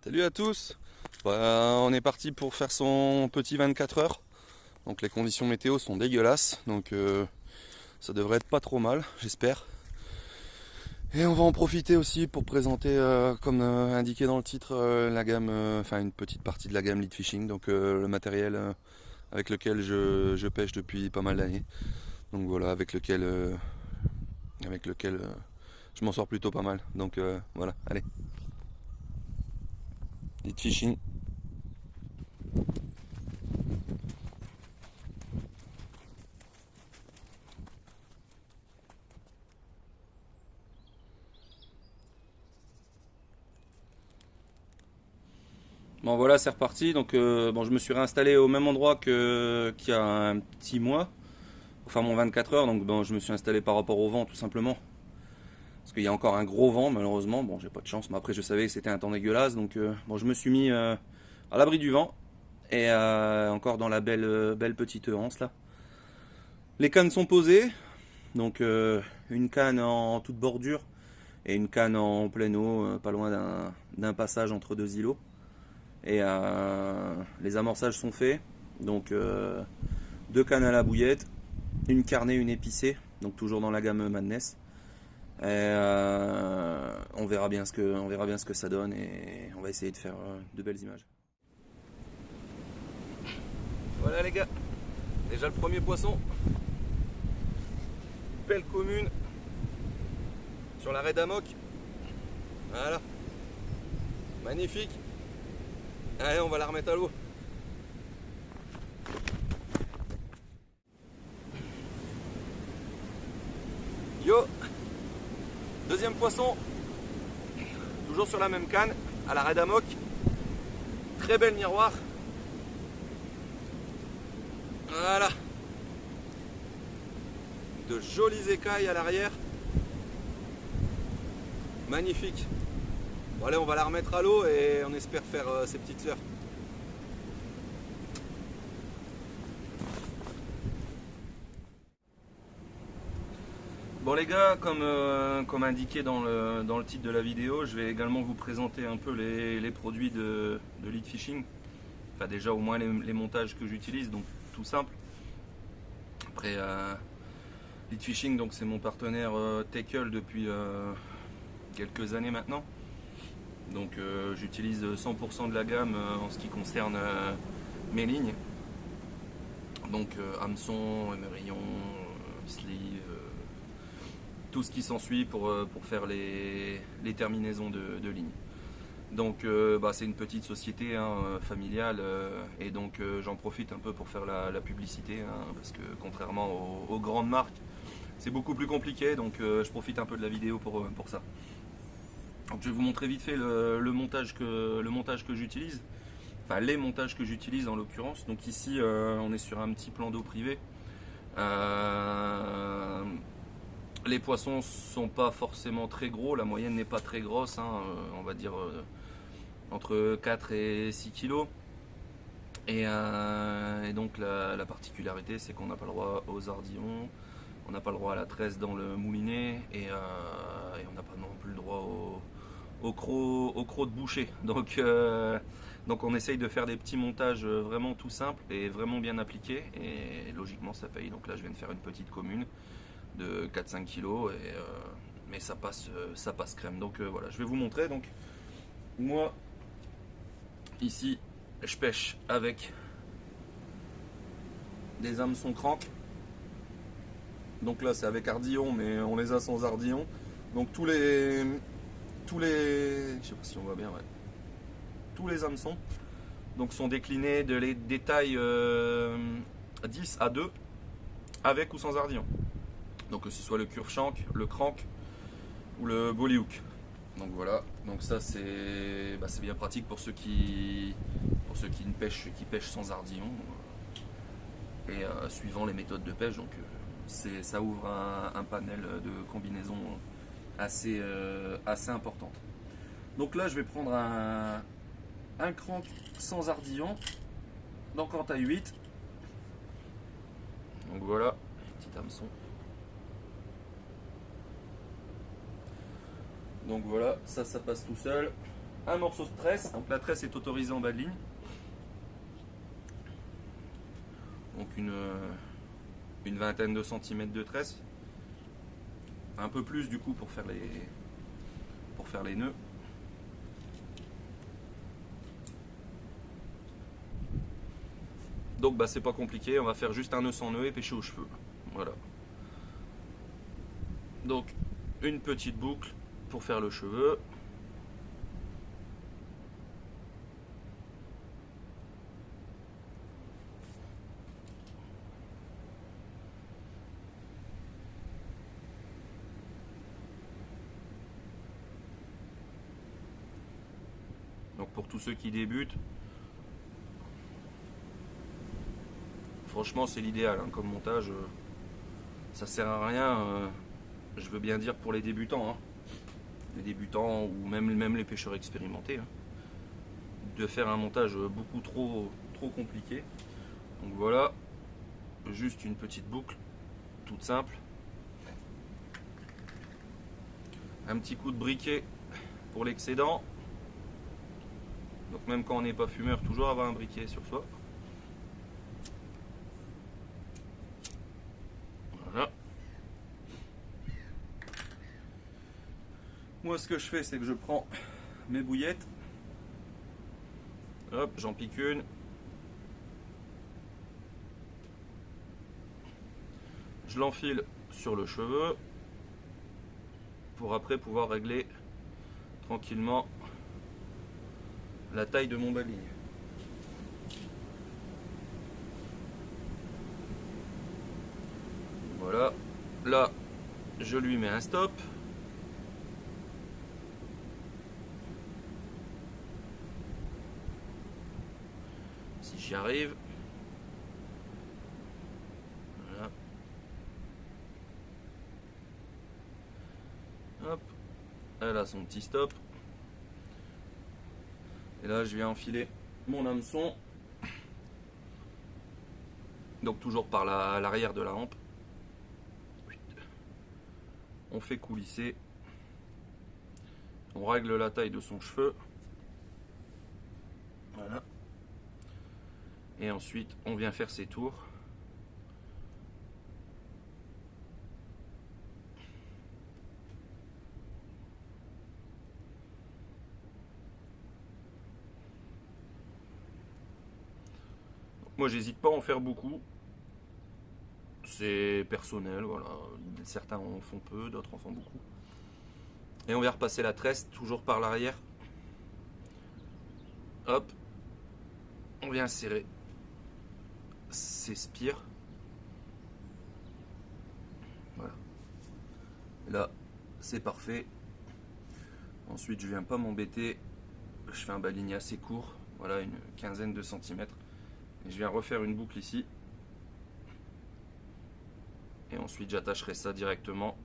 Salut à tous. On est parti pour faire son petit 24 heures. Donc les conditions météo sont dégueulasses, donc ça devrait être pas trop mal, j'espère. Et on va en profiter aussi pour présenter, comme indiqué dans le titre, la gamme, enfin une petite partie de la gamme Lead Fishing, donc le matériel avec lequel je pêche depuis pas mal d'années. Donc voilà, avec lequel je m'en sors plutôt pas mal. Donc voilà, allez, Lead Fishing. Bon voilà, c'est reparti. Donc bon, je me suis réinstallé au même endroit qu'il y a un petit mois, enfin mon 24 heures. Donc bon, je me suis installé par rapport au vent tout simplement, parce qu'il y a encore un gros vent malheureusement. Bon, j'ai pas de chance, mais après je savais que c'était un temps dégueulasse, donc bon, je me suis mis à l'abri du vent et encore dans la belle petite anse là. Les cannes sont posées, donc une canne en toute bordure et une canne en pleine eau, pas loin d'un passage entre deux îlots. Et les amorçages sont faits. Donc deux cannes à la bouillette, une carnée, une épicée, donc toujours dans la gamme Madness. Et on verra bien ce que ça donne et on va essayer de faire de belles images. Voilà les gars, déjà le premier poisson. Belle commune sur la raie d'Amok. Voilà, magnifique. Allez, on va la remettre à l'eau. Yo, deuxième poisson, toujours sur la même canne, à la raie d'Amok. Très belle miroir. Voilà. De jolies écailles à l'arrière. Magnifique. Bon allez, on va la remettre à l'eau et on espère faire ses petites sœurs. Bon les gars, comme indiqué dans le titre de la vidéo, je vais également vous présenter un peu les produits de Lead Fishing. Enfin déjà au moins les montages que j'utilise, donc tout simple. Après Lead Fishing, donc c'est mon partenaire Tackle depuis quelques années maintenant. Donc j'utilise 100% de la gamme en ce qui concerne mes lignes. Donc hameçon, émerillon, sleeve, tout ce qui s'ensuit pour faire les terminaisons de lignes. Donc c'est une petite société familiale et donc j'en profite un peu pour faire la publicité parce que contrairement aux grandes marques, c'est beaucoup plus compliqué, donc je profite un peu de la vidéo pour ça. Donc je vais vous montrer vite fait le montage que j'utilise, enfin les montages que j'utilise en l'occurrence. Donc ici on est sur un petit plan d'eau privé. Les poissons sont pas forcément très gros, la moyenne n'est pas très grosse, on va dire entre 4 et 6 kilos. Et donc la particularité c'est qu'on n'a pas le droit aux ardillons, on n'a pas le droit à la tresse dans le moulinet et on n'a pas non plus le droit au croc de boucher. Donc on essaye de faire des petits montages vraiment tout simples et vraiment bien appliqués et logiquement ça paye. Donc là je viens de faire une petite commune de 4-5 kilos mais ça passe crème. Donc voilà, je vais vous montrer. Donc moi ici je pêche avec des hameçons crank. Donc là c'est avec ardillon mais on les a sans ardillon. Donc je sais pas si on voit bien, ouais. Tous les hameçons donc sont déclinés des tailles 10 à 2 avec ou sans ardillon. Donc que ce soit le curve shank, le crank ou le bollyhook. Donc voilà, donc ça c'est bien pratique pour ceux qui pêchent sans ardillon et suivant les méthodes de pêche. Donc ça ouvre un panel de combinaisons assez importante. Donc là je vais prendre un crank sans ardillon, donc en taille 8. Donc voilà, petit hameçon. Donc voilà, ça passe tout seul. un morceau de tresse. Donc la tresse est autorisée en bas de ligne. Donc une vingtaine de centimètres de tresse. Un peu plus du coup pour faire les nœuds. Donc bah c'est pas compliqué, on va faire juste un nœud sans nœud et pêcher aux cheveux. Voilà. Donc une petite boucle pour faire le cheveu. Donc pour tous ceux qui débutent, franchement c'est l'idéal hein, comme montage. Ça sert à rien, je veux bien dire pour les débutants, hein. Les débutants ou même les pêcheurs expérimentés, hein, de faire un montage beaucoup trop compliqué. Donc voilà, juste une petite boucle toute simple. Un petit coup de briquet pour l'excédent. Donc même quand on n'est pas fumeur, toujours avoir un briquet sur soi. Voilà. Moi ce que je fais c'est que je prends mes bouillettes. Hop, j'en pique une. Je l'enfile sur le cheveu pour après pouvoir régler tranquillement la taille de mon bas de ligne. Voilà, là je lui mets un stop. Si j'y arrive. Voilà. Hop, elle a son petit stop. Et là je viens enfiler mon hameçon. Donc toujours par l'arrière de la hampe. On fait coulisser. On règle la taille de son cheveu. Voilà. Et ensuite on vient faire ses tours. Moi j'hésite pas à en faire beaucoup. C'est personnel, voilà. Certains en font peu, d'autres en font beaucoup. Et on vient repasser la tresse toujours par l'arrière. Hop. On vient serrer ces spires. Voilà. Et là, c'est parfait. Ensuite, je viens pas m'embêter. Je fais un bas de ligne assez court. Voilà, une quinzaine de centimètres. Et je viens refaire une boucle ici. Et ensuite, j'attacherai ça directement.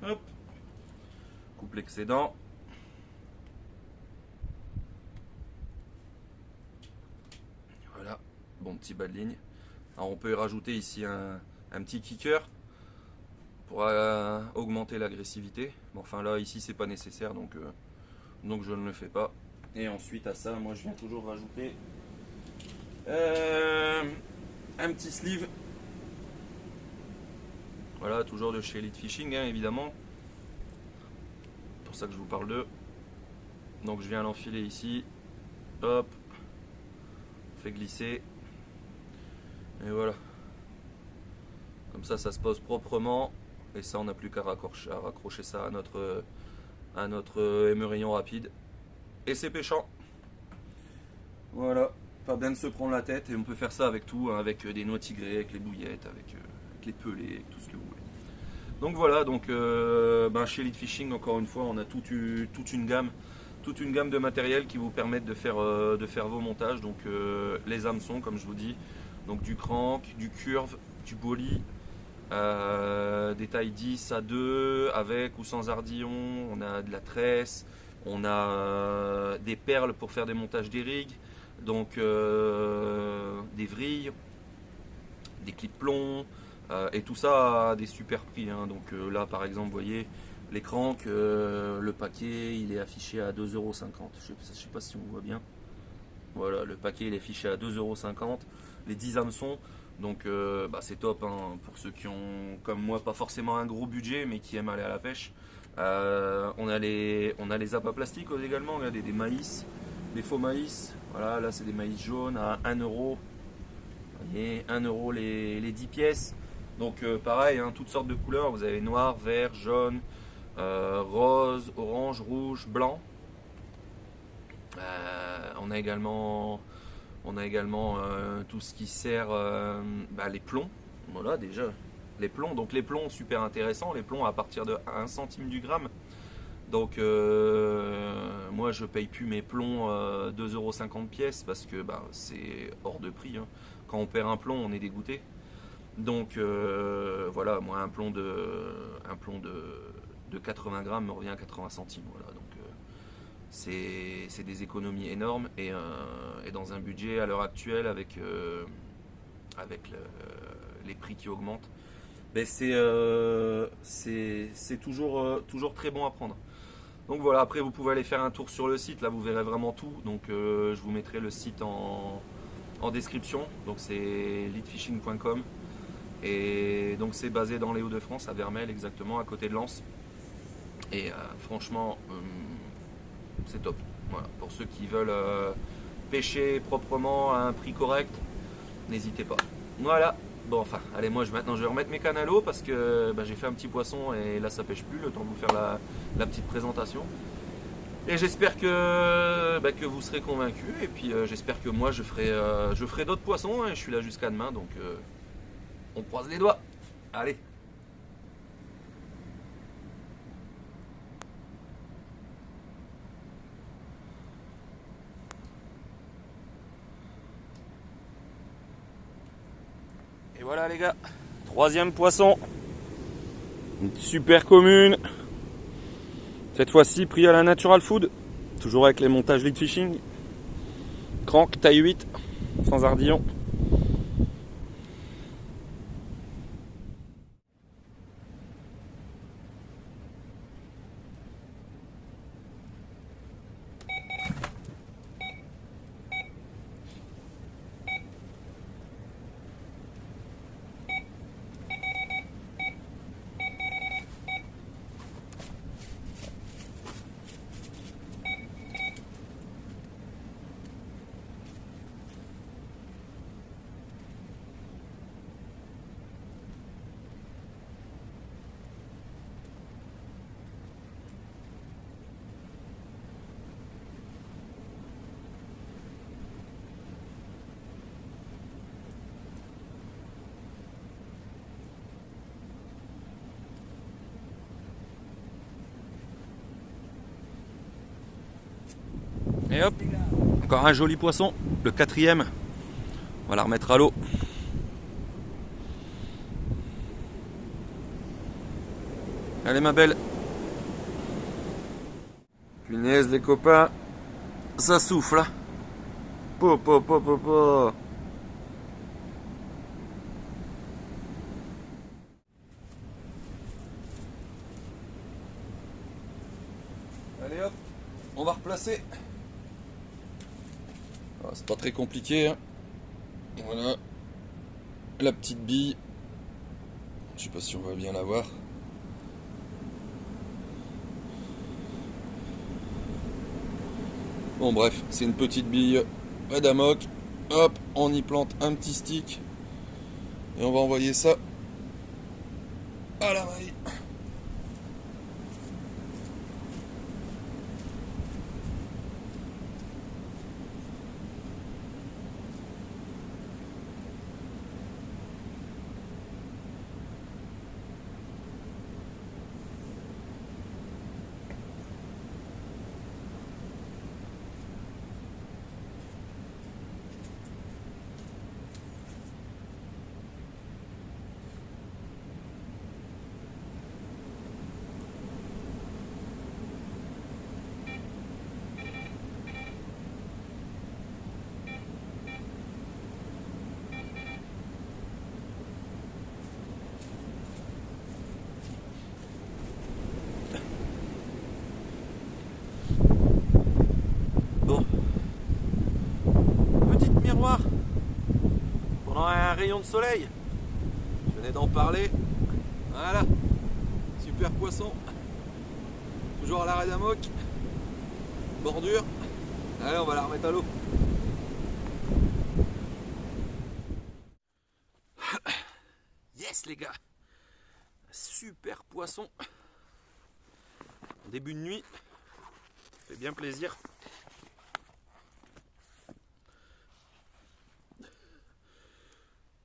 Hop. Coupe l'excédent. Voilà, bon petit bas de ligne. Alors on peut y rajouter ici un petit kicker pour augmenter l'agressivité. Bon, enfin là ici c'est pas nécessaire donc je ne le fais pas. Et ensuite à ça moi je viens toujours rajouter un petit sleeve. Voilà, toujours de chez Elite Fishing hein, évidemment. C'est pour ça que je vous parle d'eux. Donc je viens l'enfiler ici. Hop. On fait glisser. Et voilà. Comme ça se pose proprement. Et ça on n'a plus qu'à raccrocher ça à notre émerillon rapide. Et c'est pêchant. Voilà. Pas bien de se prendre la tête. Et on peut faire ça avec tout. Hein, avec des noix tigrées, avec les bouillettes, avec les pelés, avec tout ce que vous voulez. Donc voilà, donc chez Elite Fishing, encore une fois, on a toute une gamme de matériel qui vous permettent de faire vos montages. Donc les hameçons, comme je vous dis, donc du crank, du curve, du bolly, des tailles 10 à 2 avec ou sans ardillon, on a de la tresse, on a des perles pour faire des montages des rigs, donc des vrilles, des clips plombs, Et tout ça a des super prix, hein. Donc là par exemple, vous voyez, les cranks, le paquet il est affiché à 2,50 €. Je sais pas si on voit bien. Voilà, le paquet il est affiché à 2,50 €. Les 10 hameçons, donc bah, c'est top, hein, pour ceux qui ont, comme moi, pas forcément un gros budget mais qui aiment aller à la pêche. On a les appâts plastiques également, regardez, des maïs, des faux maïs. Voilà, là c'est des maïs jaunes à 1 €. Vous voyez, 1 € les 10 pièces. Donc pareil, hein, toutes sortes de couleurs. Vous avez noir, vert, jaune, rose, orange, rouge, blanc. On a également, tout ce qui sert, bah, les plombs. Voilà, déjà les plombs. Donc les plombs, super intéressants. Les plombs à partir de 1 centime du gramme. Donc moi je paye plus mes plombs 2,50 € pièce parce que bah, c'est hors de prix, hein. Quand on perd un plomb, on est dégoûté. Donc voilà, moi un plomb de 80 grammes me revient à 80 centimes. Voilà, donc c'est des économies énormes et dans un budget à l'heure actuelle avec les prix qui augmentent, ben c'est toujours très bon à prendre. Donc voilà, après vous pouvez aller faire un tour sur le site, là vous verrez vraiment tout. Donc je vous mettrai le site en description. Donc c'est leadfishing.com. Et donc c'est basé dans les Hauts-de-France, à Vermelles exactement, à côté de Lens. Et franchement, c'est top. Voilà, pour ceux qui veulent pêcher proprement à un prix correct, n'hésitez pas. Voilà. Bon, enfin, allez, maintenant je vais remettre mes cannes à l'eau parce que bah, j'ai fait un petit poisson et là ça pêche plus, le temps de vous faire la petite présentation. Et j'espère que vous serez convaincus. Et puis j'espère que moi je ferai d'autres poissons, hein, et je suis là jusqu'à demain, donc on croise les doigts. Allez. Et voilà les gars, troisième poisson. Une super commune. Cette fois-ci pris à la Natural Food. Toujours avec les montages lead fishing. Crank taille 8, sans ardillon. Et hop, encore un joli poisson, le quatrième. On va la remettre à l'eau. Allez ma belle. Punaise les copains, ça souffle. Po, po, po, po, po. Allez hop, on va replacer. C'est pas très compliqué, hein. Voilà la petite bille. Je sais pas si on va bien la voir. Bon bref, c'est une petite bille Adamok. Hop, on y plante un petit stick et on va envoyer ça à la maille. miroir pendant un rayon de soleil. Je venais d'en parler. Voilà. Super poisson. Toujours à l'arrêt d'amok. Bordure. Allez, on va la remettre à l'eau. Yes les gars. Super poisson. Début de nuit. Fait bien plaisir.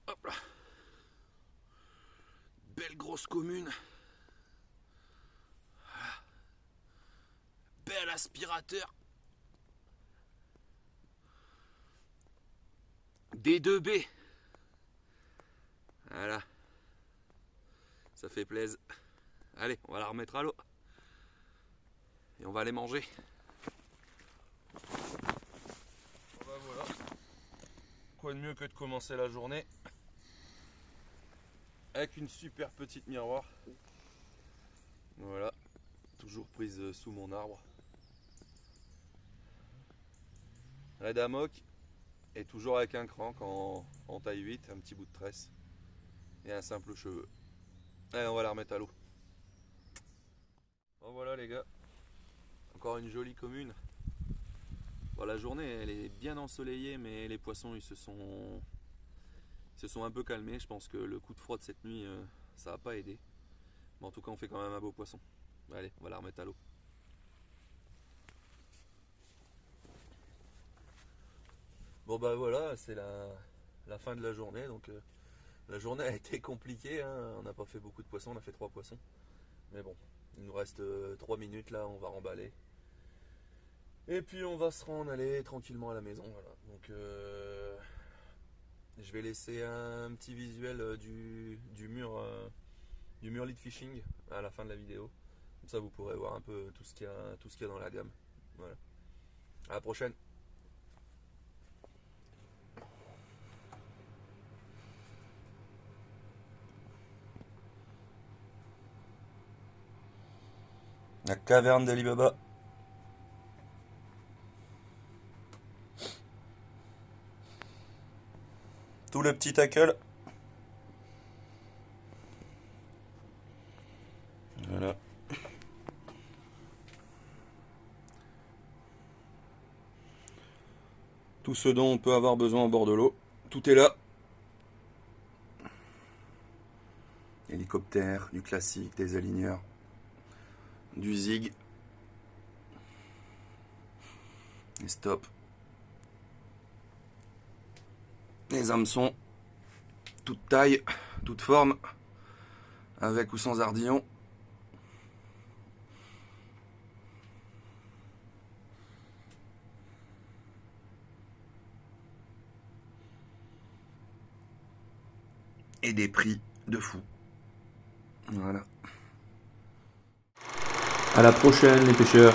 Hop là. Belle grosse commune. Bel aspirateur. D2B. Voilà. Ça fait plaisir. Allez, on va la remettre à l'eau. Et on va aller manger. Bon bah voilà. Quoi de mieux que de commencer la journée avec une super petite miroir. Voilà. Toujours prise sous mon arbre. Red Amok. Et toujours avec un crank en taille 8, un petit bout de tresse. Et un simple cheveu. Allez, on va la remettre à l'eau. Bon voilà les gars. Encore une jolie commune. Bon, la journée elle est bien ensoleillée, mais les poissons ils se sont un peu calmés. Je pense que le coup de froid de cette nuit ça n'a pas aidé. Mais en tout cas on fait quand même un beau poisson. Allez, on va la remettre à l'eau. Bon bah voilà, c'est la fin de la journée. Donc la journée a été compliquée, hein. On n'a pas fait beaucoup de poissons, on a fait 3 poissons. Mais bon, il nous reste 3 minutes là, on va remballer. Et puis on va se rendre aller tranquillement à la maison. Voilà. Donc je vais laisser un petit visuel du mur lead fishing à la fin de la vidéo. Comme ça vous pourrez voir un peu tout ce qu'il y a dans la gamme. Voilà. À la prochaine. La caverne d'Ali Baba. Tout le petit tackle. Voilà. Tout ce dont on peut avoir besoin au bord de l'eau. Tout est là. Hélicoptère, du classique, des aligneurs, du zig. Les stops. Les hameçons. Toute taille, toute forme. Avec ou sans ardillon. Et des prix de fou. Voilà. À la prochaine les pêcheurs.